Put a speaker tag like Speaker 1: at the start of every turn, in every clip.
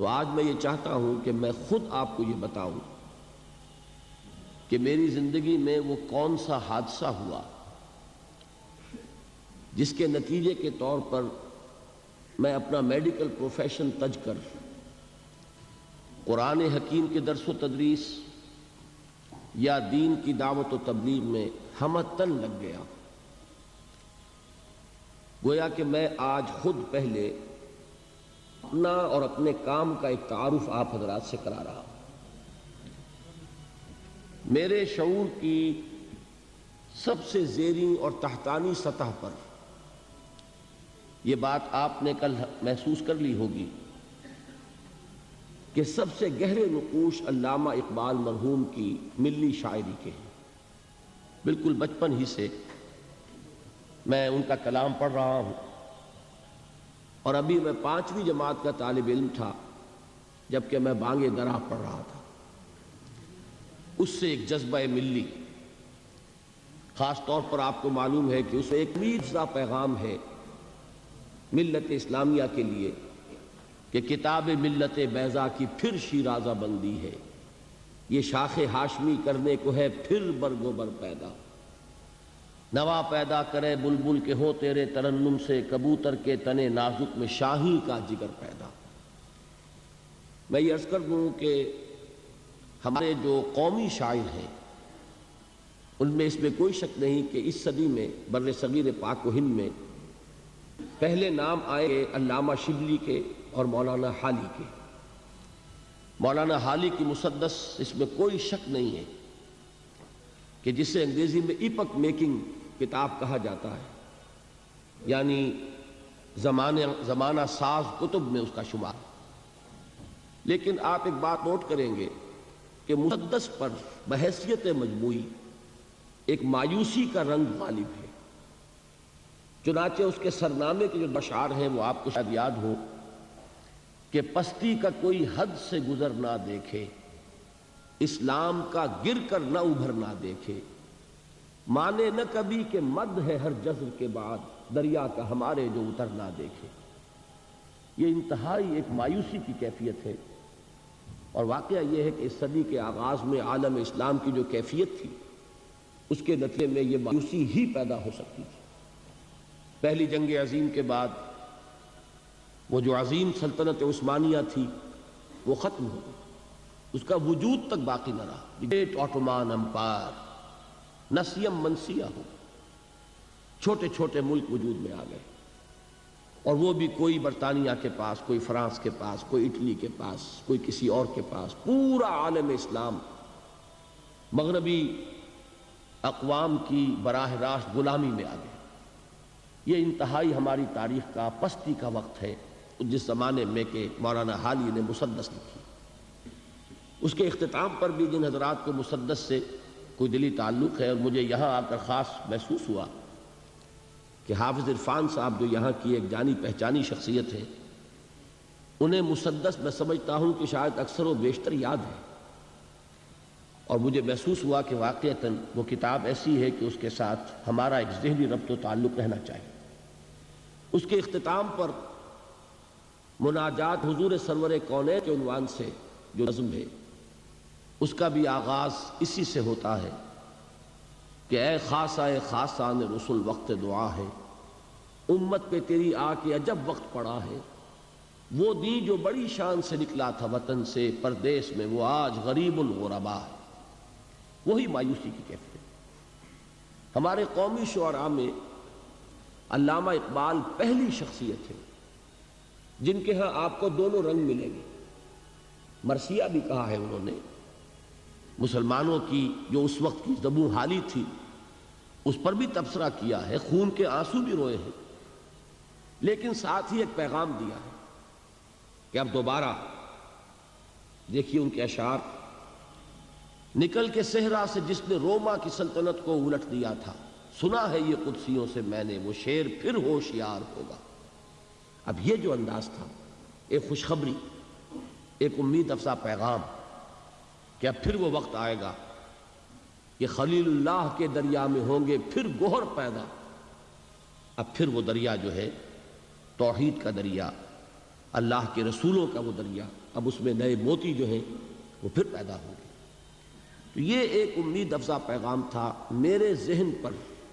Speaker 1: تو آج میں یہ چاہتا ہوں کہ میں خود آپ کو یہ بتاؤں کہ میری زندگی میں وہ کون سا حادثہ ہوا جس کے نتیجے کے طور پر میں اپنا میڈیکل پروفیشن تج کر قرآن حکیم کے درس و تدریس یا دین کی دعوت و تبلیغ میں ہمتن لگ گیا. گویا کہ میں آج خود پہلے اپنا اور اپنے کام کا ایک تعارف آپ حضرات سے کرا رہا ہوں. میرے شعور کی سب سے زیریں اور تحتانی سطح پر یہ بات آپ نے کل محسوس کر لی ہوگی کہ سب سے گہرے نقوش علامہ اقبال مرحوم کی ملی شاعری کے ہیں. بالکل بچپن ہی سے میں ان کا کلام پڑھ رہا ہوں اور ابھی میں 5ویں جماعت کا طالب علم تھا جبکہ میں بانگ درا پڑھ رہا تھا. اس سے ایک جذبہ ملی، خاص طور پر آپ کو معلوم ہے کہ اس میں ایک میرزا پیغام ہے ملت اسلامیہ کے لیے کہ کتاب ملت بیضا کی پھر شیرازہ بندی ہے، یہ شاخ ہاشمی کرنے کو ہے پھر برگ و بر پیدا. نوا پیدا کرے بلبل کے ہو تیرے ترنم سے، کبوتر کے تنے نازک میں شاہی کا جگر پیدا. میں یہ عرض کر دوں کہ ہمارے جو قومی شاعر ہیں ان میں اس میں کوئی شک نہیں کہ اس صدی میں بر صغیر پاک و ہند میں پہلے نام آئے علامہ شبلی کے اور مولانا حالی کے. مولانا حالی کی مسدس اس میں کوئی شک نہیں ہے کہ جسے انگریزی میں ایپک میکنگ کتاب کہا جاتا ہے، یعنی زمانہ ساز کتب میں اس کا شمار. لیکن آپ ایک بات نوٹ کریں گے کہ مسدس پر بحیثیت مجموعی ایک مایوسی کا رنگ غالب ہے. چنانچہ اس کے سرنامے کے جو اشعار ہیں وہ آپ کو شاید یاد ہو کہ پستی کا کوئی حد سے گزر نہ دیکھے، اسلام کا گر کر نہ ابھر نہ دیکھے، مانے نہ کبھی کہ مد ہے ہر جزر کے بعد، دریا کا ہمارے جو اتر نہ دیکھے. یہ انتہائی ایک مایوسی کی کیفیت ہے، اور واقعہ یہ ہے کہ اس صدی کے آغاز میں عالم اسلام کی جو کیفیت تھی اس کے نتیجے میں یہ مایوسی ہی پیدا ہو سکتی تھی. پہلی جنگ عظیم کے بعد وہ جو عظیم سلطنت عثمانیہ تھی وہ ختم ہو گئی، اس کا وجود تک باقی نہ رہا. گریٹ آٹومان امپائر نسیم منسیہ ہو، چھوٹے چھوٹے ملک وجود میں آ گئے، اور وہ بھی کوئی برطانیہ کے پاس، کوئی فرانس کے پاس، کوئی اٹلی کے پاس، کوئی کسی اور کے پاس. پورا عالم اسلام مغربی اقوام کی براہ راست غلامی میں آ گئے. یہ انتہائی ہماری تاریخ کا پستی کا وقت ہے جس زمانے میں کہ مولانا حالی نے مسدس لکھی. اس کے اختتام پر بھی جن حضرات کو مسدس سے کوئی دلی تعلق ہے، اور مجھے یہاں آ کر خاص محسوس ہوا کہ حافظ عرفان صاحب جو یہاں کی ایک جانی پہچانی شخصیت ہے، انہیں مسدس میں سمجھتا ہوں کہ شاید اکثر و بیشتر یاد ہے، اور مجھے محسوس ہوا کہ واقعتاً وہ کتاب ایسی ہے کہ اس کے ساتھ ہمارا ایک ذہنی ربط و تعلق رہنا چاہیے. اس کے اختتام پر مناجات حضور سرور کونین کے عنوان سے جو نظم ہے اس کا بھی آغاز اسی سے ہوتا ہے کہ اے خاصہ خاصان رسول وقت دعا ہے، امت پہ تیری آ کے عجب وقت پڑا ہے. وہ دین جو بڑی شان سے نکلا تھا وطن سے پردیس میں، وہ آج غریب الغربا ہے. وہی مایوسی کی کیفیت. ہمارے قومی شعراء میں علامہ اقبال پہلی شخصیت ہے جن کے ہاں آپ کو دونوں رنگ ملیں گے. مرثیہ بھی کہا ہے انہوں نے، مسلمانوں کی جو اس وقت کی زبوں حالی تھی اس پر بھی تبصرہ کیا ہے، خون کے آنسو بھی روئے ہیں، لیکن ساتھ ہی ایک پیغام دیا ہے کہ اب دوبارہ دیکھیے ان کے اشعار. نکل کے صحرا سے جس نے روما کی سلطنت کو الٹ دیا تھا، سنا ہے یہ قدسیوں سے میں نے، وہ شیر پھر ہوشیار ہوگا. اب یہ جو انداز تھا، ایک خوشخبری، ایک امید افزا پیغام کہ اب پھر وہ وقت آئے گا کہ خلیل اللہ کے دریا میں ہوں گے پھر گوہر پیدا. اب پھر وہ دریا جو ہے توحید کا دریا، اللہ کے رسولوں کا وہ دریا، اب اس میں نئے موتی جو ہیں وہ پھر پیدا ہوں گے۔ تو یہ ایک امید افزا پیغام تھا میرے ذہن پر،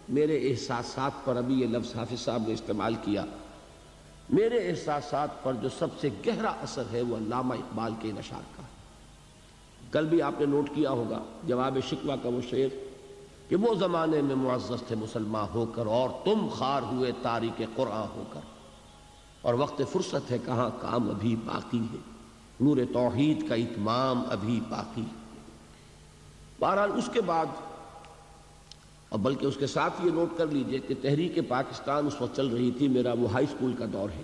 Speaker 1: میرے احساسات پر۔ ابھی یہ لفظ حافظ صاحب نے استعمال کیا، میرے احساسات پر جو سب سے گہرا اثر ہے وہ علامہ اقبال کے ان اشعار کا۔ کل بھی آپ نے نوٹ کیا ہوگا جواب شکوہ کا وہ شعر کہ وہ زمانے میں معزز تھے مسلمان ہو کر، اور تم خار ہوئے تاریک قرآن ہو کر، اور وقت فرصت ہے کہاں کام ابھی باقی ہے، نور توحید کا اتمام ابھی باقی ہے۔ بہرحال اس کے بعد، اور بلکہ اس کے ساتھ یہ نوٹ کر لیجئے کہ تحریک پاکستان اس وقت چل رہی تھی، میرا وہ ہائی اسکول کا دور ہے،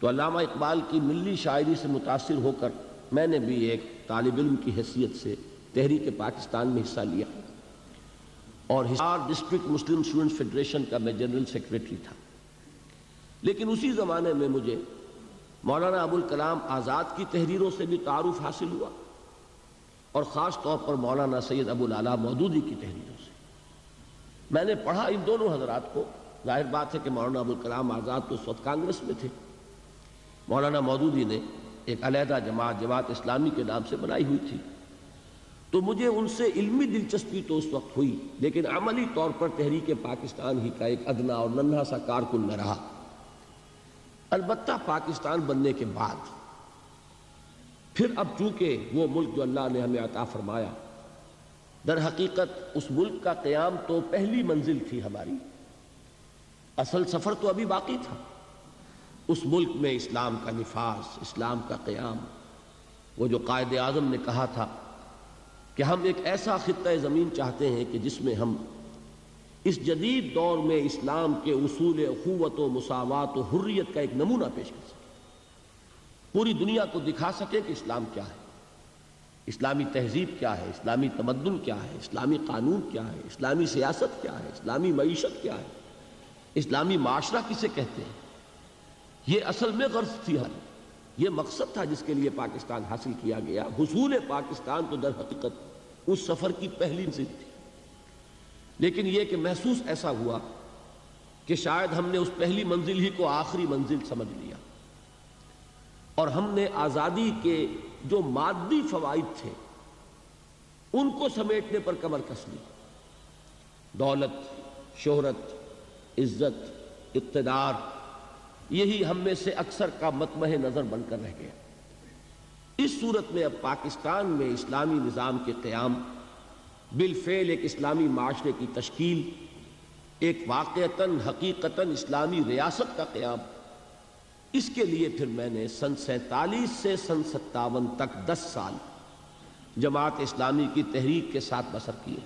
Speaker 1: تو علامہ اقبال کی ملی شاعری سے متاثر ہو کر میں نے بھی ایک طالب علم کی حیثیت سے تحریک پاکستان میں حصہ لیا، اور حصار ڈسٹرکٹ مسلم اسٹوڈنٹس فیڈریشن کا میں جنرل سیکریٹری تھا۔ لیکن اسی زمانے میں مجھے مولانا ابوالکلام آزاد کی تحریروں سے بھی تعارف حاصل ہوا، اور خاص طور پر مولانا سید ابوالعلا مودودی کی تحریروں سے میں نے پڑھا ان دونوں حضرات کو۔ ظاہر بات ہے کہ مولانا ابوالکلام آزاد تو اس وقت کانگریس میں تھے، مولانا مودودی نے ایک علیحدہ جماعت، جماعت اسلامی کے نام سے بنائی ہوئی تھی، تو مجھے ان سے علمی دلچسپی تو اس وقت ہوئی، لیکن عملی طور پر تحریک پاکستان ہی کا ایک ادنا اور ننھا سا کارکن میں رہا۔ البتہ پاکستان بننے کے بعد پھر اب چونکہ وہ ملک جو اللہ نے ہمیں عطا فرمایا، در حقیقت اس ملک کا قیام تو پہلی منزل تھی ہماری، اصل سفر تو ابھی باقی تھا۔ اس ملک میں اسلام کا نفاذ، اسلام کا قیام، وہ جو قائد اعظم نے کہا تھا کہ ہم ایک ایسا خطہ زمین چاہتے ہیں کہ جس میں ہم اس جدید دور میں اسلام کے اصول اخوت و مساوات و حریت کا ایک نمونہ پیش کر سکیں، پوری دنیا کو دکھا سکیں کہ اسلام کیا ہے، اسلامی تہذیب کیا ہے، اسلامی تمدن کیا ہے، اسلامی قانون کیا ہے، اسلامی سیاست کیا ہے، اسلامی معیشت کیا ہے، اسلامی معاشرہ کسے کہتے ہیں۔ یہ اصل میں غرض تھی، یہ مقصد تھا جس کے لیے پاکستان حاصل کیا گیا۔ حصول پاکستان تو در حقیقت اس سفر کی پہلی منزل تھی، لیکن یہ کہ محسوس ایسا ہوا کہ شاید ہم نے اس پہلی منزل ہی کو آخری منزل سمجھ لیا، اور ہم نے آزادی کے جو مادی فوائد تھے ان کو سمیٹنے پر کمر کس لی۔ دولت، شہرت، عزت، اقتدار، یہی ہم میں سے اکثر کا مطمع نظر بن کر رہ گیا۔ اس صورت میں اب پاکستان میں اسلامی نظام کے قیام، بالفعل ایک اسلامی معاشرے کی تشکیل، ایک واقعتاً حقیقتاً اسلامی ریاست کا قیام، اس کے لیے پھر میں نے سن 47 سے سن 57 تک 10 سال جماعت اسلامی کی تحریک کے ساتھ بسر کیے۔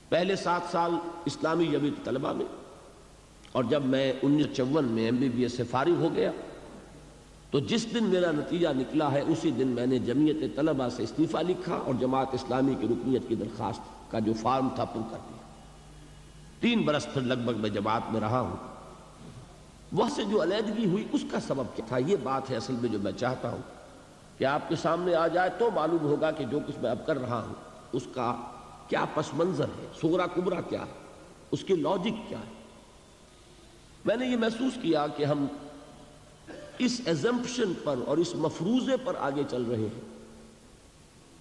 Speaker 1: پہلے 7 سال اسلامی جمعیت طلبہ میں، اور جب میں 1954 میں MBBS سے فارغ ہو گیا تو جس دن میرا نتیجہ نکلا ہے اسی دن میں نے جمعیت طلبہ سے استعفیٰ لکھا اور جماعت اسلامی کی رکنیت کی درخواست کا جو فارم تھا پر کر دیا۔ 3 برس پھر لگ بھگ میں جماعت میں رہا ہوں۔ وہاں سے جو علیحدگی ہوئی اس کا سبب کیا تھا، یہ بات ہے اصل میں جو میں چاہتا ہوں کہ آپ کے سامنے آ جائے تو معلوم ہوگا کہ جو کچھ میں اب کر رہا ہوں اس کا کیا پس منظر ہے، صغرا کبرا کیا ہے، اس کی لاجک کیا ہے۔ میں نے یہ محسوس کیا کہ ہم اس ایزمپشن پر اور اس مفروضے پر آگے چل رہے ہیں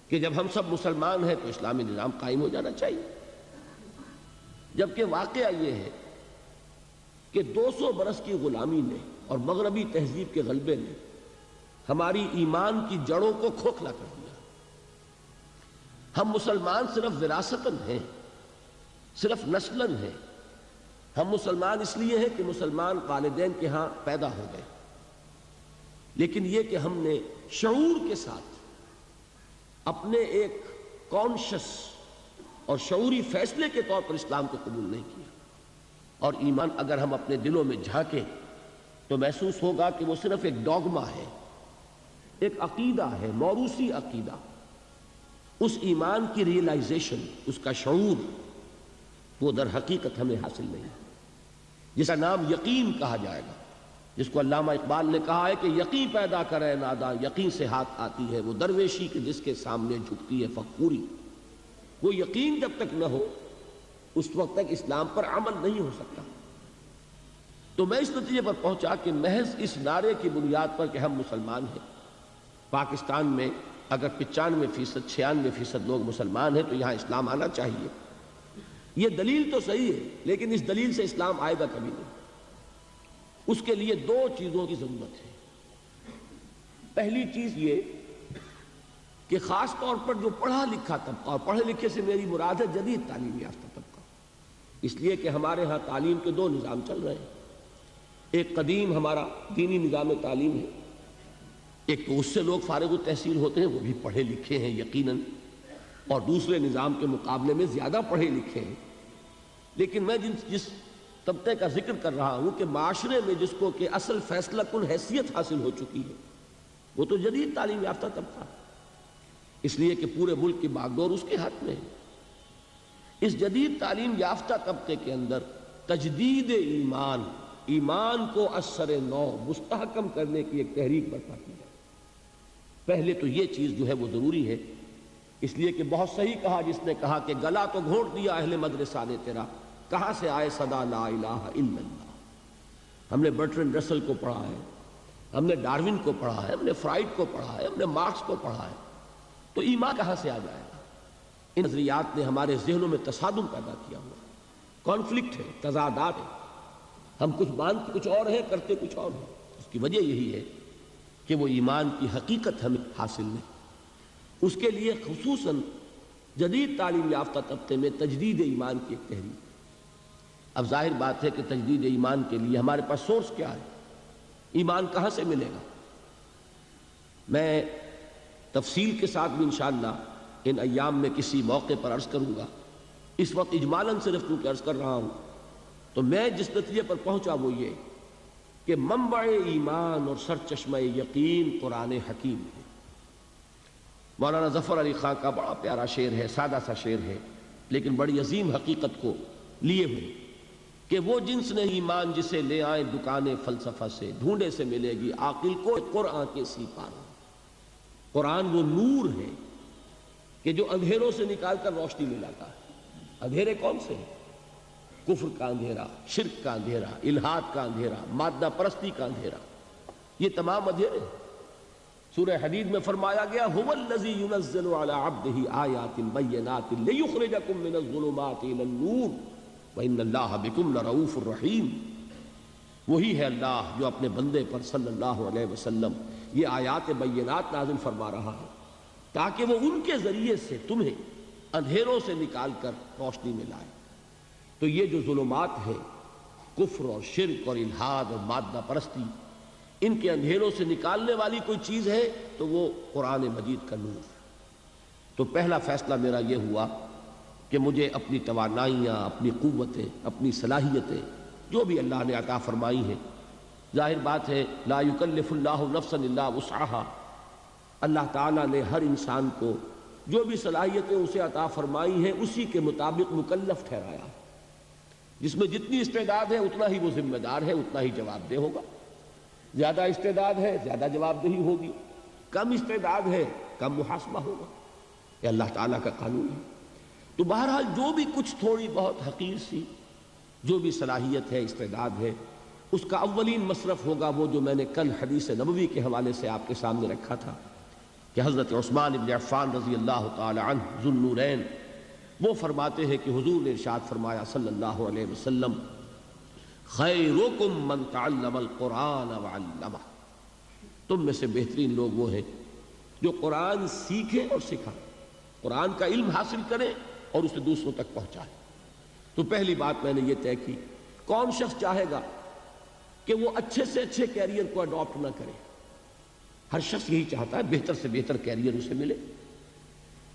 Speaker 1: کہ جب ہم سب مسلمان ہیں تو اسلامی نظام قائم ہو جانا چاہیے، جبکہ واقعہ یہ ہے کہ 200 برس کی غلامی نے اور مغربی تہذیب کے غلبے نے ہماری ایمان کی جڑوں کو کھوکھلا کر دیا۔ ہم مسلمان صرف وراثتاً ہیں، صرف نسلاً ہیں۔ ہم مسلمان اس لیے ہیں کہ مسلمان والدین کے ہاں پیدا ہو گئے، لیکن یہ کہ ہم نے شعور کے ساتھ اپنے ایک کانشس اور شعوری فیصلے کے طور پر اسلام کو قبول نہیں کیا۔ اور ایمان اگر ہم اپنے دلوں میں جھانکیں تو محسوس ہوگا کہ وہ صرف ایک ڈوگما ہے، ایک عقیدہ ہے، موروثی عقیدہ۔ اس ایمان کی ریئلائزیشن، اس کا شعور، وہ در حقیقت ہمیں حاصل نہیں، جس کا نام یقین کہا جائے گا، جس کو علامہ اقبال نے کہا ہے کہ یقین پیدا کرے ناداں، یقین سے ہاتھ آتی ہے وہ درویشی کہ جس کے سامنے جھکتی ہے فقوری۔ وہ یقین جب تک نہ ہو اس وقت تک اسلام پر عمل نہیں ہو سکتا۔ تو میں اس نتیجے پر پہنچا کہ محض اس نعرے کی بنیاد پر کہ ہم مسلمان ہیں، پاکستان میں اگر 95%، 96% لوگ مسلمان ہیں تو یہاں اسلام آنا چاہیے، یہ دلیل تو صحیح ہے، لیکن اس دلیل سے اسلام آئے گا کبھی نہیں۔ اس کے لیے دو چیزوں کی ضرورت ہے۔ پہلی چیز یہ کہ خاص طور پر جو پڑھا لکھا طبقہ، اور پڑھے لکھے سے میری مراد ہے جدید تعلیم یافتہ طبقہ، اس لیے کہ ہمارے ہاں تعلیم کے دو نظام چل رہے ہیں۔ ایک قدیم ہمارا دینی نظام تعلیم ہے، ایک تو اس سے لوگ فارغ التحصیل ہوتے ہیں، وہ بھی پڑھے لکھے ہیں یقیناً، اور دوسرے نظام کے مقابلے میں زیادہ پڑھے لکھے ہیں۔ لیکن میں جس طبقے کا ذکر کر رہا ہوں کہ معاشرے میں جس کو کہ اصل فیصلہ کن حیثیت حاصل ہو چکی ہے، وہ تو جدید تعلیم یافتہ طبقہ، اس لیے کہ پورے ملک کی باغ ڈور اس کے ہاتھ میں ہے۔ اس جدید تعلیم یافتہ طبقے کے اندر تجدید ایمان کو اثر نو مستحکم کرنے کی ایک تحریک برپا کی ہے۔ پہلے تو یہ چیز جو ہے وہ ضروری ہے، اس لیے کہ بہت صحیح کہا جس نے کہا کہ گلا تو گھونٹ دیا اہل مدرسہ نے تیرا، کہاں سے آئے صدا لا الہ الا اللہ۔ ہم نے برٹرینڈ رسل کو پڑھا ہے، ہم نے ڈاروین کو پڑھا ہے، ہم نے فرائڈ کو پڑھا ہے، ہم نے مارکس کو پڑھا ہے، تو ایمان کہاں سے آ جائے گا؟ ان نظریات نے ہمارے ذہنوں میں تصادم پیدا کیا ہوا، کانفلکٹ ہے، تضادات ہے، ہم کچھ مانتے کچھ اور ہیں، کرتے کچھ اور ہیں۔ اس کی وجہ یہی ہے کہ وہ ایمان کی حقیقت ہمیں حاصل نہیں۔ اس کے لیے خصوصاً جدید تعلیم یافتہ طبقے میں تجدید ایمان کی ایک تحریک۔ اب ظاہر بات ہے کہ تجدید ایمان کے لیے ہمارے پاس سورس کیا ہے، ایمان کہاں سے ملے گا؟ میں تفصیل کے ساتھ بھی انشاءاللہ ان ایام میں کسی موقع پر عرض کروں گا، اس وقت اجمالاً صرف کیونکہ عرض کر رہا ہوں۔ تو میں جس نتیجے پر پہنچا وہ یہ کہ منبع ایمان اور سرچشمہ یقین قرآن حکیم ہے۔ مولانا ظفر علی خان کا بڑا پیارا شعر ہے، سادہ سا شعر ہے لیکن بڑی عظیم حقیقت کو لیے ہوئے، کہ وہ جنس نے ایمان جسے لے آئے دکان فلسفہ سے، ڈھونڈے سے ملے گی عاقل کو قرآن کے سی پارا۔ قرآن وہ نور ہے کہ جو اندھیروں سے نکال کر روشنی میں لاتا ہے۔ اندھیرے کون سے ہیں؟ کفر کا اندھیرا، شرک کا اندھیرا، الحاد کا اندھیرا، مادہ پرستی کا اندھیرا، یہ تمام اندھیرے ہیں۔ سورہ حدید میں فرمایا گیا هو الذی ينزل على عبده آیات بینات لیخرجکم من الظلمات الى النور وان اللہ بکم لرؤوف الرحیم۔ وہی ہے اللہ جو اپنے بندے پر صلی اللہ علیہ وسلم یہ آیات بینات نازل فرما رہا ہے تاکہ وہ ان کے ذریعے سے تمہیں اندھیروں سے نکال کر روشنی میں لائے۔ تو یہ جو ظلمات ہے، کفر اور شرک اور الحاد اور مادہ پرستی، ان کے اندھیروں سے نکالنے والی کوئی چیز ہے تو وہ قرآن مجید کا نور۔ تو پہلا فیصلہ میرا یہ ہوا کہ مجھے اپنی توانائیاں، اپنی قوتیں، اپنی صلاحیتیں جو بھی اللہ نے عطا فرمائی ہیں، ظاہر بات ہے لا یکلف اللہ نفسا الا وسعها، اللہ تعالیٰ نے ہر انسان کو جو بھی صلاحیتیں اسے عطا فرمائی ہیں اسی کے مطابق مکلف ٹھہرایا۔ جس میں جتنی استعداد ہے اتنا ہی وہ ذمہ دار ہے، اتنا ہی جواب دہ ہوگا۔ زیادہ استعداد ہے زیادہ جواب دہی ہوگی، کم استعداد ہے کم محاسبہ ہوگا، یہ اللہ تعالیٰ کا قانون ہے۔ تو بہرحال جو بھی کچھ تھوڑی بہت حقیر سی جو بھی صلاحیت ہے، استعداد ہے، اس کا اولین مصرف ہوگا وہ جو میں نے کل حدیث نبوی کے حوالے سے آپ کے سامنے رکھا تھا کہ حضرت عثمان بن عفان رضی اللہ تعالی عنہ ذو النورین وہ فرماتے ہیں کہ حضور نے ارشاد فرمایا صلی اللہ علیہ وسلم خیرکم من تعلم القرآن وعلمہ، تم میں سے بہترین لوگ وہ ہیں جو قرآن سیکھیں اور سکھائیں، قرآن کا علم حاصل کریں اور اسے دوسروں تک پہنچائیں۔ تو پہلی بات میں نے یہ طے کی، کون شخص چاہے گا کہ وہ اچھے سے اچھے کیریئر کو اڈاپٹ نہ کرے؟ ہر شخص یہی چاہتا ہے بہتر سے بہتر کیریئر اسے ملے،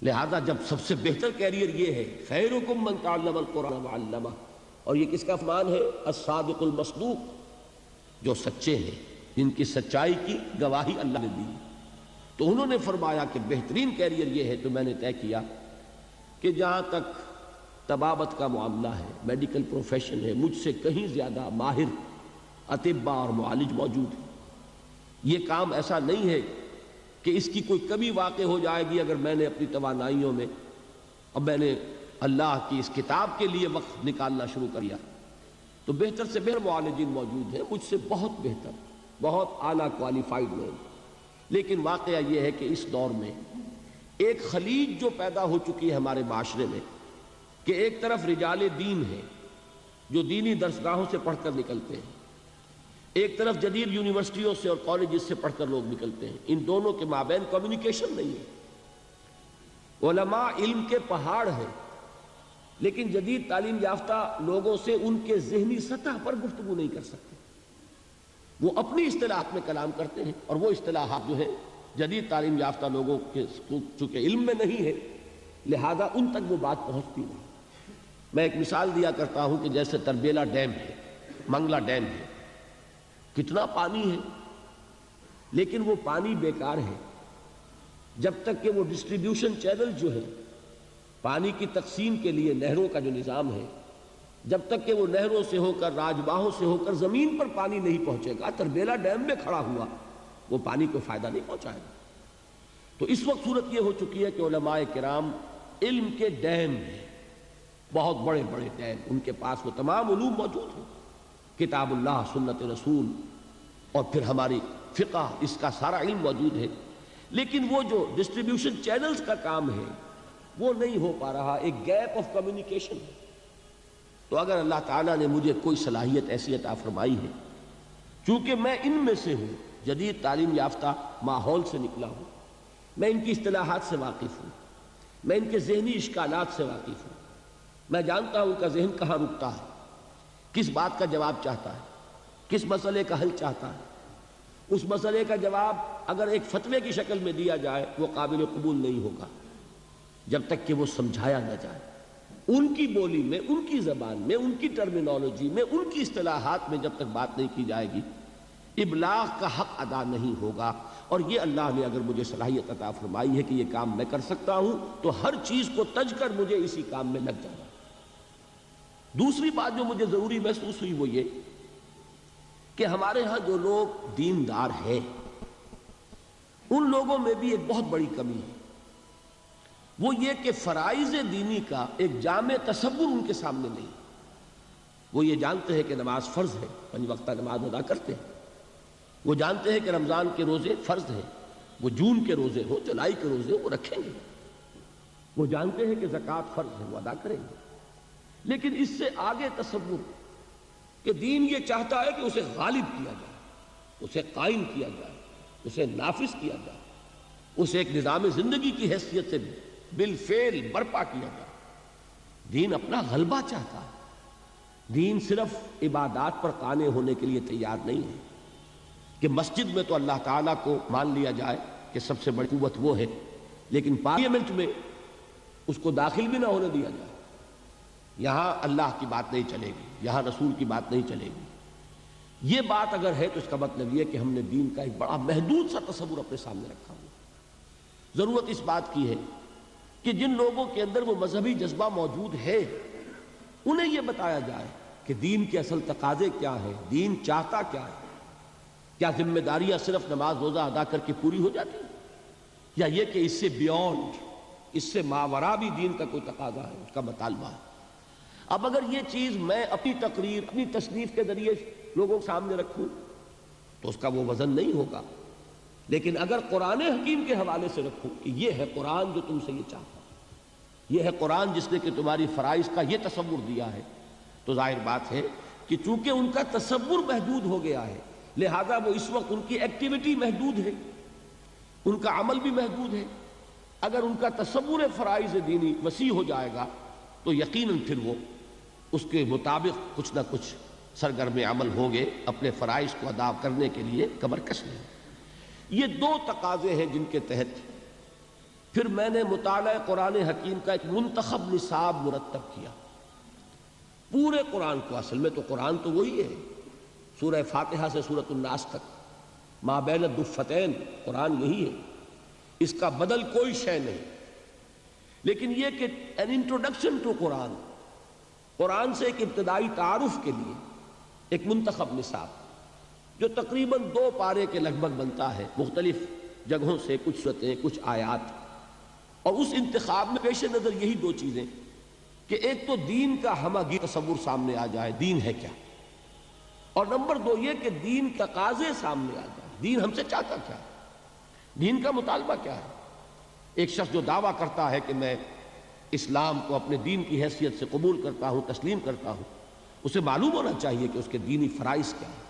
Speaker 1: لہذا جب سب سے بہتر کیریئر یہ ہے خیرکم من تعلم القرآن وعلمہ، اور یہ کس کا فرمان ہے؟ الصادق المصدوق، جو سچے ہیں، جن کی سچائی کی گواہی اللہ نے دی۔ تو انہوں نے فرمایا کہ بہترین کیریئر یہ ہے، تو میں نے طے کیا کہ جہاں تک طبابت کا معاملہ ہے، میڈیکل پروفیشن ہے، مجھ سے کہیں زیادہ ماہر اطباء اور معالج موجود ہیں۔ یہ کام ایسا نہیں ہے کہ اس کی کوئی کمی واقع ہو جائے گی اگر میں نے اپنی توانائیوں میں اب میں نے اللہ کی اس کتاب کے لیے وقت نکالنا شروع کر دیا۔ تو بہتر سے بہتر معالجین موجود ہیں، مجھ سے بہت بہتر، بہت اعلیٰ کوالیفائڈ لوگ، لیکن واقعہ یہ ہے کہ اس دور میں ایک خلیج جو پیدا ہو چکی ہے ہمارے معاشرے میں، کہ ایک طرف رجال دین ہیں جو دینی درسگاہوں سے پڑھ کر نکلتے ہیں، ایک طرف جدید یونیورسٹیوں سے اور کالجز سے پڑھ کر لوگ نکلتے ہیں، ان دونوں کے مابین کمیونیکیشن نہیں ہے۔ علماء علم کے پہاڑ ہیں، لیکن جدید تعلیم یافتہ لوگوں سے ان کے ذہنی سطح پر گفتگو نہیں کر سکتے، وہ اپنی اصطلاحات میں کلام کرتے ہیں، اور وہ اصطلاحات جو ہیں جدید تعلیم یافتہ لوگوں کے چونکہ علم میں نہیں ہے، لہذا ان تک وہ بات پہنچتی نہیں۔ میں ایک مثال دیا کرتا ہوں کہ جیسے تربیلا ڈیم ہے، منگلا ڈیم ہے، کتنا پانی ہے، لیکن وہ پانی بیکار ہے جب تک کہ وہ ڈسٹریبیوشن چینل جو ہے پانی کی تقسیم کے لیے نہروں کا جو نظام ہے، جب تک کہ وہ نہروں سے ہو کر راجباہوں سے ہو کر زمین پر پانی نہیں پہنچے گا، تربیلا ڈیم میں کھڑا ہوا وہ پانی کو فائدہ نہیں پہنچائے گا۔ تو اس وقت صورت یہ ہو چکی ہے کہ علماء کرام علم کے ڈیم ہیں، بہت بڑے بڑے ڈیم، ان کے پاس وہ تمام علوم موجود ہیں، کتاب اللہ، سنت رسول، اور پھر ہماری فقہ، اس کا سارا علم موجود ہے، لیکن وہ جو ڈسٹریبیوشن چینلز کا کام ہے وہ نہیں ہو پا رہا، ایک گیپ آف کمیونیکیشن ہے۔ تو اگر اللہ تعالیٰ نے مجھے کوئی صلاحیت ایسی عطا فرمائی ہے، چونکہ میں ان میں سے ہوں، جدید تعلیم یافتہ ماحول سے نکلا ہوں، میں ان کی اصطلاحات سے واقف ہوں، میں ان کے ذہنی اشکالات سے واقف ہوں، میں جانتا ہوں ان کا ذہن کہاں رکتا ہے، کس بات کا جواب چاہتا ہے، کس مسئلے کا حل چاہتا ہے۔ اس مسئلے کا جواب اگر ایک فتوے کی شکل میں دیا جائے وہ قابل قبول نہیں ہوگا جب تک کہ وہ سمجھایا نہ جائے، ان کی بولی میں، ان کی زبان میں، ان کی ٹرمینالوجی میں، ان کی اصطلاحات میں جب تک بات نہیں کی جائے گی، ابلاغ کا حق ادا نہیں ہوگا۔ اور یہ اللہ نے اگر مجھے صلاحیت عطا فرمائی ہے کہ یہ کام میں کر سکتا ہوں، تو ہر چیز کو تج کر مجھے اسی کام میں لگ جانا۔ دوسری بات جو مجھے ضروری محسوس ہوئی وہ یہ کہ ہمارے ہاں جو لوگ دیندار ہیں ان لوگوں میں بھی ایک بہت بڑی کمی ہے، وہ یہ کہ فرائض دینی کا ایک جامع تصور ان کے سامنے نہیں۔ وہ یہ جانتے ہیں کہ نماز فرض ہے، 5 وقتہ نماز ادا کرتے ہیں، وہ جانتے ہیں کہ رمضان کے روزے فرض ہیں، وہ جون کے روزے ہو، جولائی کے روزے ہو، وہ رکھیں گے، وہ جانتے ہیں کہ زکوٰۃ فرض ہے، وہ ادا کریں گے، لیکن اس سے آگے تصور کہ دین یہ چاہتا ہے کہ اسے غالب کیا جائے، اسے قائم کیا جائے، اسے نافذ کیا جائے، اسے ایک نظام زندگی کی حیثیت سے بالفعل برپا کیا جائے۔ دین اپنا غلبہ چاہتا ہے، دین صرف عبادات پر قانے ہونے کے لیے تیار نہیں ہے کہ مسجد میں تو اللہ تعالیٰ کو مان لیا جائے کہ سب سے بڑی قوت وہ ہے، لیکن پارلیمنٹ میں اس کو داخل بھی نہ ہونے دیا جائے، یہاں اللہ کی بات نہیں چلے گی، یہاں رسول کی بات نہیں چلے گی۔ یہ بات اگر ہے تو اس کا مطلب یہ کہ ہم نے دین کا ایک بڑا محدود سا تصور اپنے سامنے رکھا ہوا۔ ضرورت اس بات کی ہے کہ جن لوگوں کے اندر وہ مذہبی جذبہ موجود ہے انہیں یہ بتایا جائے کہ دین کے اصل تقاضے کیا ہیں، دین چاہتا کیا ہے، کیا ذمہ داریاں صرف نماز روزہ ادا کر کے پوری ہو جاتی ہیں، یا یہ کہ اس سے بیونڈ، اس سے ماورا بھی دین کا کوئی تقاضا ہے، اس کا مطالبہ ہے۔ اب اگر یہ چیز میں اپنی تقریر، اپنی تصنیف کے ذریعے لوگوں کے سامنے رکھوں تو اس کا وہ وزن نہیں ہوگا، لیکن اگر قرآن حکیم کے حوالے سے رکھوں کہ یہ ہے قرآن جو تم سے یہ چاہتا ہے، یہ ہے قرآن جس نے کہ تمہاری فرائض کا یہ تصور دیا ہے، تو ظاہر بات ہے کہ چونکہ ان کا تصور محدود ہو گیا ہے، لہذا وہ اس وقت ان کی ایکٹیویٹی محدود ہے، ان کا عمل بھی محدود ہے۔ اگر ان کا تصور فرائض دینی وسیع ہو جائے گا تو یقیناً پھر وہ اس کے مطابق کچھ نہ کچھ سرگرم عمل ہوں گے، اپنے فرائض کو ادا کرنے کے لیے کمر کش نہیں۔ یہ 2 تقاضے ہیں جن کے تحت پھر میں نے مطالعہ قرآن حکیم کا ایک منتخب نصاب مرتب کیا۔ پورے قرآن کو، اصل میں تو قرآن تو وہی ہے، سورہ فاتحہ سے سورۃ الناس تک، ما بین الدفتین، قرآن یہی ہے، اس کا بدل کوئی شے نہیں، لیکن یہ کہ an introduction to قرآن، قرآن سے ایک ابتدائی تعارف کے لیے ایک منتخب نصاب جو تقریباً 2 پارے کے لگ بھگ بنتا ہے، مختلف جگہوں سے کچھ صورتیں، کچھ آیات، اور اس انتخاب میں پیش نظر یہی 2 چیزیں کہ ایک تو دین کا ہمہ گیر تصور سامنے آ جائے، دین ہے کیا، اور نمبر 2 یہ کہ دین کا تقاضے سامنے آ جائے. دین ہم سے چاہتا کیا ہے، دین کا مطالبہ کیا ہے. ایک شخص جو دعویٰ کرتا ہے کہ میں اسلام کو اپنے دین کی حیثیت سے قبول کرتا ہوں، تسلیم کرتا ہوں، اسے معلوم ہونا چاہیے کہ اس کے دینی فرائض کیا ہیں.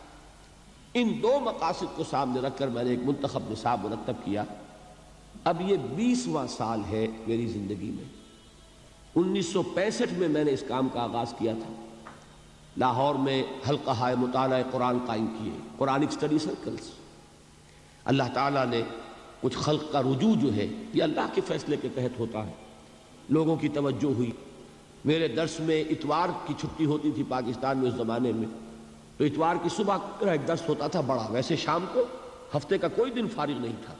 Speaker 1: ان 2 مقاصد کو سامنے رکھ کر میں نے ایک منتخب نصاب مرتب کیا. اب یہ 20واں سال ہے میری زندگی میں. 1965 میں نے اس کام کا آغاز کیا تھا. لاہور میں حلقہ مطالعہ قرآن قائم کیے، قرآنک اسٹڈی سرکلز. اللہ تعالیٰ نے کچھ خلق کا رجوع جو ہے یہ اللہ کے فیصلے کے تحت ہوتا ہے. لوگوں کی توجہ ہوئی. میرے درس میں اتوار کی چھٹی ہوتی تھی پاکستان میں اس زمانے میں، تو اتوار کی صبح کا ایک درس ہوتا تھا بڑا. ویسے شام کو ہفتے کا کوئی دن فارغ نہیں تھا،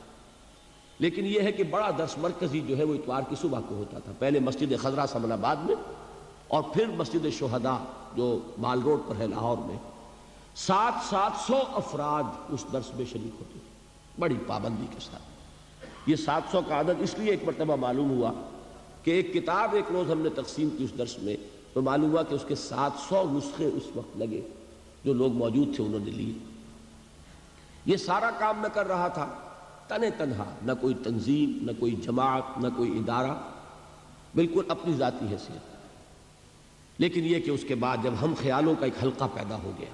Speaker 1: لیکن یہ ہے کہ بڑا درس مرکزی جو ہے وہ اتوار کی صبح کو ہوتا تھا. پہلے مسجد خضرا سمن آباد میں اور پھر مسجد شہداء جو مال روڈ پر ہے لاہور میں. 700 افراد اس درس میں شریک ہوتے تھے بڑی پابندی کے ساتھ. یہ 700 کا عدد اس لیے ایک مرتبہ معلوم ہوا کہ ایک کتاب ایک روز ہم نے تقسیم کی اس درس میں، تو معلوم ہوا کہ اس کے 700 نسخے اس وقت لگے جو لوگ موجود تھے انہوں نے لیے. یہ سارا کام میں کر رہا تھا تنہا، نہ کوئی تنظیم، نہ کوئی جماعت، نہ کوئی ادارہ، بالکل اپنی ذاتی حیثیت. لیکن یہ کہ اس کے بعد جب ہم خیالوں کا ایک حلقہ پیدا ہو گیا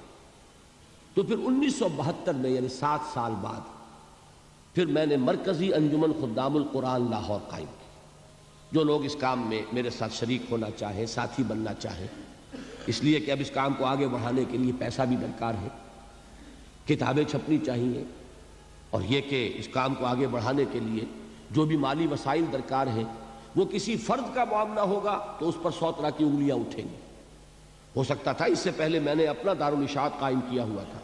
Speaker 1: تو پھر 1972 میں یعنی 7 سال بعد پھر میں نے مرکزی انجمن خدام القرآن لاہور قائم کی. جو لوگ اس کام میں میرے ساتھ شریک ہونا چاہیں، ساتھی بننا چاہیں، اس لیے کہ اب اس کام کو آگے بڑھانے کے لیے پیسہ بھی درکار ہے، کتابیں چھپنی چاہیے، اور یہ کہ اس کام کو آگے بڑھانے کے لیے جو بھی مالی وسائل درکار ہیں وہ کسی فرد کا معاملہ ہوگا تو اس پر 100 طرح کی انگلیاں اٹھیں گی. ہو سکتا تھا اس سے پہلے میں نے اپنا دارالاشاعت قائم کیا ہوا تھا،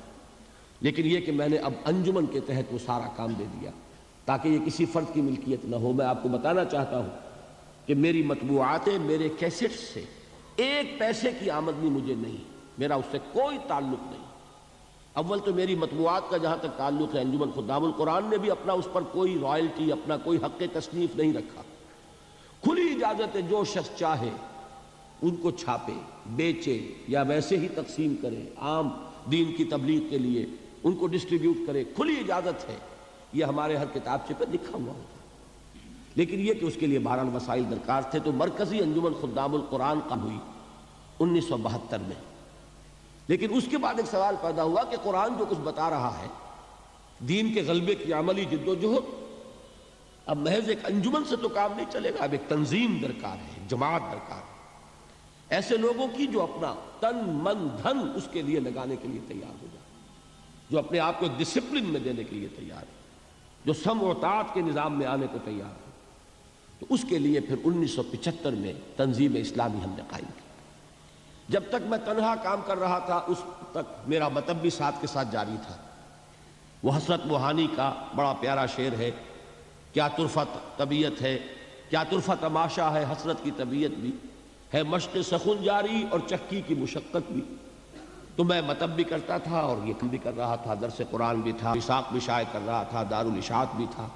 Speaker 1: لیکن یہ کہ میں نے اب انجمن کے تحت وہ سارا کام دے دیا تاکہ یہ کسی فرد کی ملکیت نہ ہو. میں آپ کو بتانا چاہتا ہوں کہ میری مطبوعاتیں، میرے کیسٹ سے 1 پیسے کی آمدنی مجھے نہیں، میرا اس سے کوئی تعلق نہیں. اول تو میری مطبوعات کا جہاں تک تعلق ہے، انجمن خدام القرآن نے بھی اپنا اس پر کوئی رائلٹی، اپنا کوئی حق تصنیف نہیں رکھا. کھلی اجازت ہے، جو شخص چاہے ان کو چھاپے، بیچے یا ویسے ہی تقسیم کرے، عام دین کی تبلیغ کے لیے ان کو ڈسٹریبیوٹ کرے، کھلی اجازت ہے. یہ ہمارے ہر کتابچے پہ لکھا ہوا ہوتا. لیکن یہ کہ اس کے لیے بہرحال وسائل درکار تھے، تو مرکزی انجمن خدام القرآن قائم ہوئی 1972 میں. لیکن اس کے بعد ایک سوال پیدا ہوا کہ قرآن جو کچھ بتا رہا ہے، دین کے غلبے کی عملی جد و جہد، اب محض ایک انجمن سے تو کام نہیں چلے گا، اب ایک تنظیم درکار ہے، جماعت درکار ہے، ایسے لوگوں کی جو اپنا تن من دھن اس کے لیے لگانے کے لیے تیار ہو جائے، جو اپنے آپ کو ڈسپلن میں دینے کے لیے تیار ہے، جو سمع و طاعت کے نظام میں آنے کو تیار ہے. تو اس کے لیے پھر 1975 میں تنظیم اسلامی ہم نے قائم کی. جب تک میں تنہا کام کر رہا تھا اس تک میرا مطلب بھی ساتھ کے ساتھ جاری تھا. وہ حسرت موہانی کا بڑا پیارا شعر ہے، کیا طرفہ طبیعت ہے، کیا طرفہ تماشا ہے، حسرت کی طبیعت بھی ہے، مشق سخن جاری اور چکی کی مشقت بھی. تو میں مطلب بھی کرتا تھا اور یہ بھی کر رہا تھا، درس قرآن بھی تھا، وثاق بھی شائع کر رہا تھا، دارالاشاعت بھی تھا.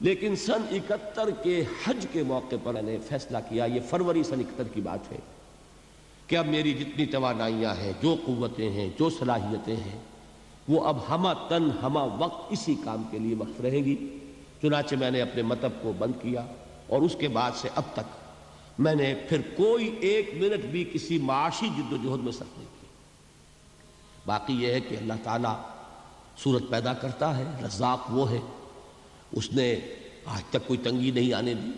Speaker 1: لیکن سن 71 کے حج کے موقع پر میں نے فیصلہ کیا، یہ فروری سن 71 کی بات ہے، کہ اب میری جتنی توانائیاں ہیں، جو قوتیں ہیں، جو صلاحیتیں ہیں، وہ اب ہمہ تن ہمہ وقت اسی کام کے لیے وقف رہے گی. چنانچہ میں نے اپنے مطلب کو بند کیا، اور اس کے بعد سے اب تک میں نے پھر کوئی 1 منٹ بھی کسی معاشی جد و جہد میں صرف نہیں کی. باقی یہ ہے کہ اللہ تعالیٰ صورت پیدا کرتا ہے، رزاق وہ ہے، اس نے آج تک کوئی تنگی نہیں آنے دی،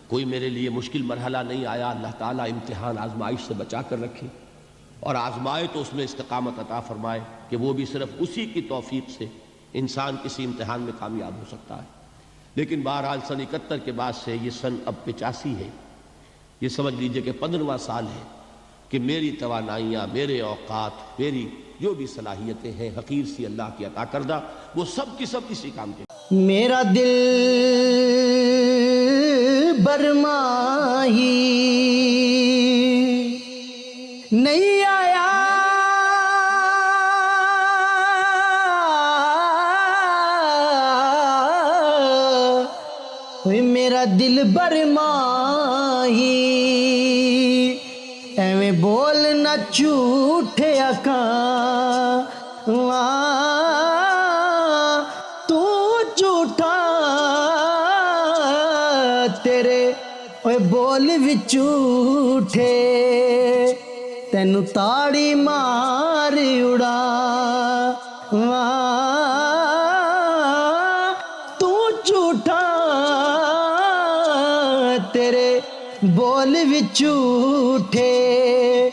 Speaker 1: کوئی میرے لیے مشکل مرحلہ نہیں آیا. اللہ تعالیٰ امتحان آزمائش سے بچا کر رکھے، اور آزمائے تو اس میں استقامت عطا فرمائے، کہ وہ بھی صرف اسی کی توفیق سے انسان کسی امتحان میں کامیاب ہو سکتا ہے. لیکن بہرحال سن 71 کے بعد سے یہ سن اب 85 ہے، یہ سمجھ لیجئے کہ 15واں سال ہے کہ میری توانائیاں، میرے اوقات، میری جو بھی صلاحیتیں ہیں حقیر سی اللہ کی عطا کردہ، وہ سب کی سب اسی کام کے.
Speaker 2: میرا دل برماہی نہیں آیا، میرا دل برماہی ایویں بولنا جھوٹے آقا. ਝੂਠਾ ਤੇਰੇ ਓਏ ਬੋਲ ਵਿੱਚ ਝੂਠੇ ਤੈਨੂੰ ਤਾੜੀ ਮਾਰ ਉਡਾ ਤੂੰ ਝੂਠਾ ਤੇਰੇ ਬੋਲ ਵਿੱਚ ਝੂਠੇ